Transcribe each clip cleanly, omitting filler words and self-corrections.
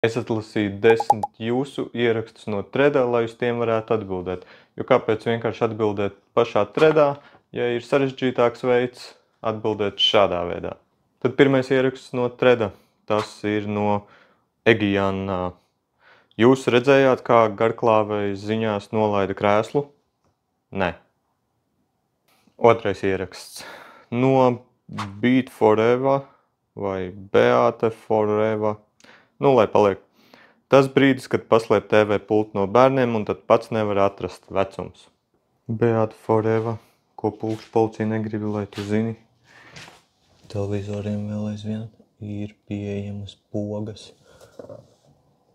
Es atlasīju 10 jūsu ierakstus no threadā, lai uz tiem varētu atbildēt. Jo kāpēc vienkārši atbildēt pašā threadā, ja ir sarežģītāks veids atbildēt šādā veidā. Tad pirmais ieraksts no threada, tas ir no Egijana. Jūs redzējāt, kā garklāvējs ziņās nolaida krēslu? Nē. Otrais ieraksts no Beat Forever vai Beate Forever. Nu, lai paliek. Tas brīdis, kad paslēp TV pultu no bērniem un tad pats nevar atrast vecums. Beate Forever, ko pulkšu policija negrib, lai tu zini. Televizoriem vēl aizvien ir pieejamas pogas.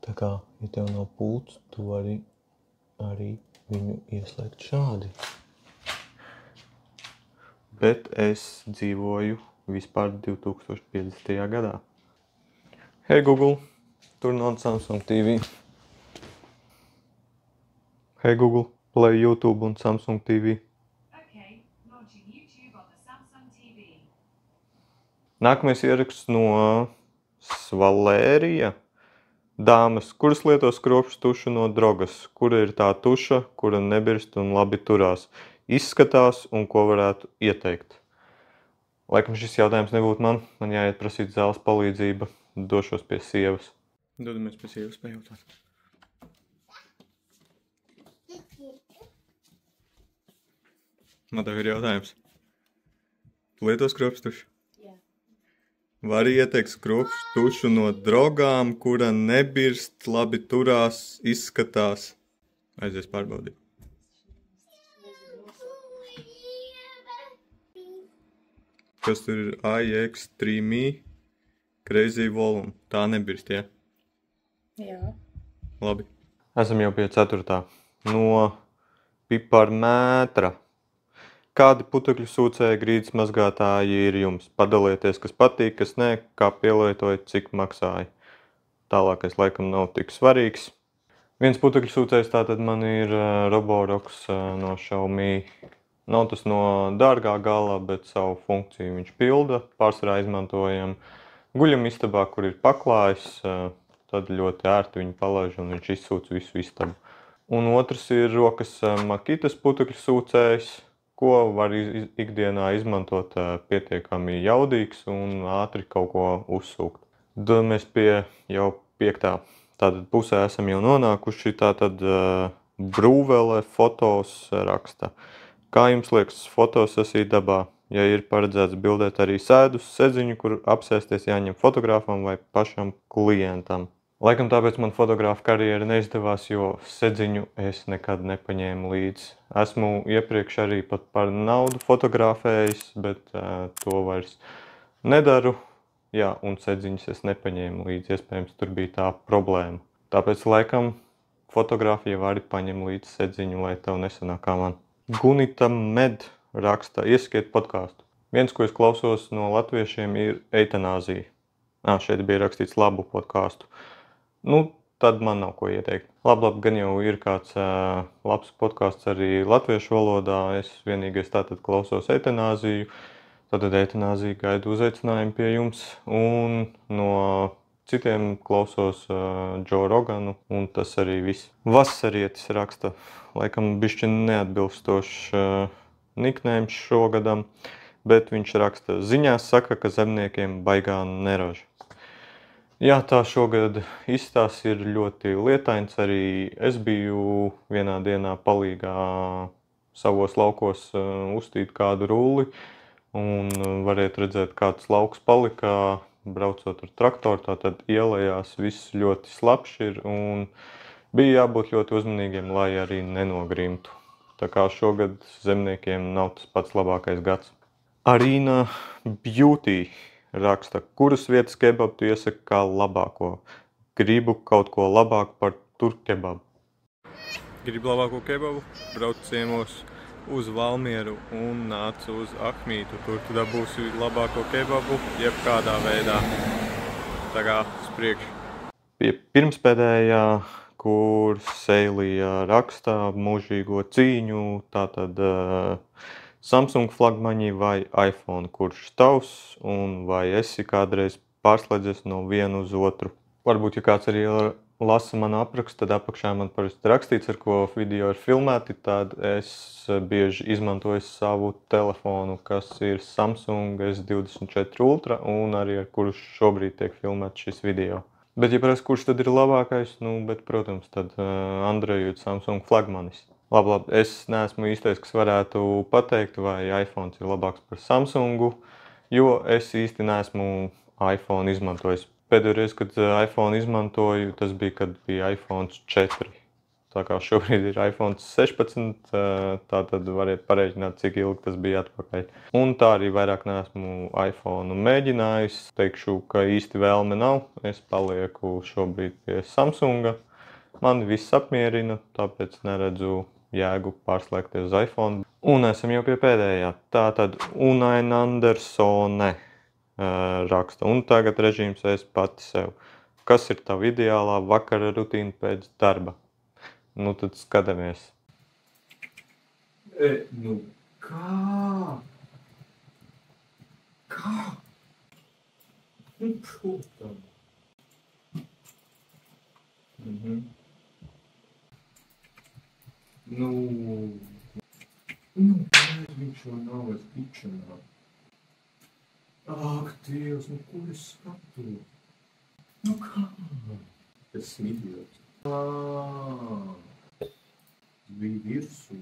Tā kā, ja tev nav pults, tu vari arī viņu ieslēgt šādi. Bet es dzīvoju vispār 2050. gadā. Hey Google, turn on Samsung TV. Hey Google, play YouTube un Samsung TV. Okay, launching YouTube on the Samsung TV. Nākamais ieraksts no Svalērija. Dāmas, kuras lieto skropšu tušu no drogas? Kura ir tā tuša, kura nebirst un labi turās? Izskatās un ko varētu ieteikt? Laikam šis jautājums nebūtu man jāiet prasīt zāles palīdzība. Došos pie sievas. Dodamies pie sievas pajautāt. Man tev ir jautājums. Tu lieto skropšu tušu? Jā. Vari ieteikt skropšu tušu no drogām, kura nebirst, labi turās, izskatās. Aizies pārbaudīt. Kas tur ir IX3Me Crazy Volume? Tā nebirst, ja? Jā. Labi. Esam jau pie 4. No Piparmētra. Kādi putekļu sūcēji grīdas mazgātāji ir jums? Padalieties, kas patīk, kas nē, kā pielietojat, cik maksāja. Tālākais laikam nav tik svarīgs. Viens putekļu sūcējs tātad man ir Roborox no Xiaomi. Nav tas no dārgā gala, bet savu funkciju viņš pilda. Pārsvarā izmantojam guļamistabā, kur ir paklājs. Tad ļoti ērti viņu palaiž un viņš izsūc visu istabu. Un otrs ir rokas Makitas putekļu sūcējs, ko var ikdienā izmantot pietiekami jaudīgs un ātri kaut ko uzsūkt. Dodamies pie jau 5. Tātad pusē esam jau nonākuši. Tātad Brūvele fotos raksta. Kā jums liekas fotosesija dabā? Ja ir paredzēts bildēt arī sēdus, sedziņu, kur apsēsties jāņem fotogrāfam vai pašam klientam. Laikam tāpēc man fotografa karjera neizdevās, jo sedziņu es nekad nepaņēmu līdzi. Esmu iepriekš arī pat par naudu fotografējis, bet to vairs nedaru. Jā, un sedziņus es nepaņēmu līdzi, iespējams tur bija tā problēma. Tāpēc laikam fotografija vari paņem līdzi sedziņu, lai tev nesanāk kā man. Gunita Med raksta, iesakiet podkāstu. Viens, ko es klausos no latviešiem, ir eitanāzija. Šeit bija rakstīts labu podkāstu. Nu, tad man nav ko ieteikt. Labi, gan jau ir kāds labs podkāsts arī latviešu valodā. Es vienīgais tātad klausos eitanāziju. Tātad eitanāzija gaida uzaicinājumu pie jums. Un no citiem klausos Joe Roganu, un tas arī viss. Vasarietis raksta, laikam bišķi neatbilstošs niknējums šogadam, bet viņš raksta, ziņās saka, ka zemniekiem baigā neraža. Jā, tā šogad izstās ir ļoti lietains. Arī es biju vienā dienā palīgā savos laukos uztīt kādu rulli, un variet redzēt, kāds lauks palika, braucot ar traktoru, tātad ielējās viss ļoti slapš ir, un bija jābūt ļoti uzmanīgiem, lai arī nenogrimtu. Tā kā šogad zemniekiem nav tas pats labākais gads. Arīna Beauty raksta, kuras vietas kebabu tu iesaki kā labāko? Gribu kaut ko labāku par turkebabu. Gribu labāko kebabu, brauc ciemos uz Valmieru un nāc uz Ahmītu. Tur tu dabūsi labāko kebabu, jebkādā veidā. Tā kā spriekš. Pie pirmspēdējā, kur Seilija raksta mūžīgo cīņu, tātad Samsung flagmaņi vai iPhone, kurš tavs, un vai esi kādreiz pārslēdzies no vienu uz otru? Varbūt, ja kāds arī lasa manu aprakstu, tad apakšā man parasti rakstīts, ar ko video ir filmēti, tad es bieži izmantoju savu telefonu, kas ir Samsung S24 Ultra un arī ar kuru šobrīd tiek filmēts šis video. Bet, ja prasa, kurš tad ir labākais, bet, protams, tad Android Samsung flagmanis. Labi, es neesmu īstais, kas varētu pateikt, vai iPhone ir labāks par Samsungu, jo es īsti neesmu iPhone izmantojis. Pēdējo reizi, kad iPhone izmantoju, tas bija, kad bija iPhone 4. Tā kā šobrīd ir iPhone 16, tā tad variet pareiķināt, cik ilgi tas bija atpakaļ. Un tā arī vairāk neesmu iPhone mēģinājis. Teikšu, ka īsti vēlme nav. Es palieku šobrīd pie Samsunga. Man viss apmierina, tāpēc neredzu jēgu pārslēgties uz iPhone. Un esam jau pie pēdējā. Tātad Unain Andersone raksta. Un tagad režīms es pati sev. Kas ir tava ideālā vakara rutīna pēc darba? Tad skatāmies. Kā? Kā? Protams. Viņš jau nav es kičenā. Ak, Dievs, ko es skatu? Kā? Es esmu idiots. Bija virsū.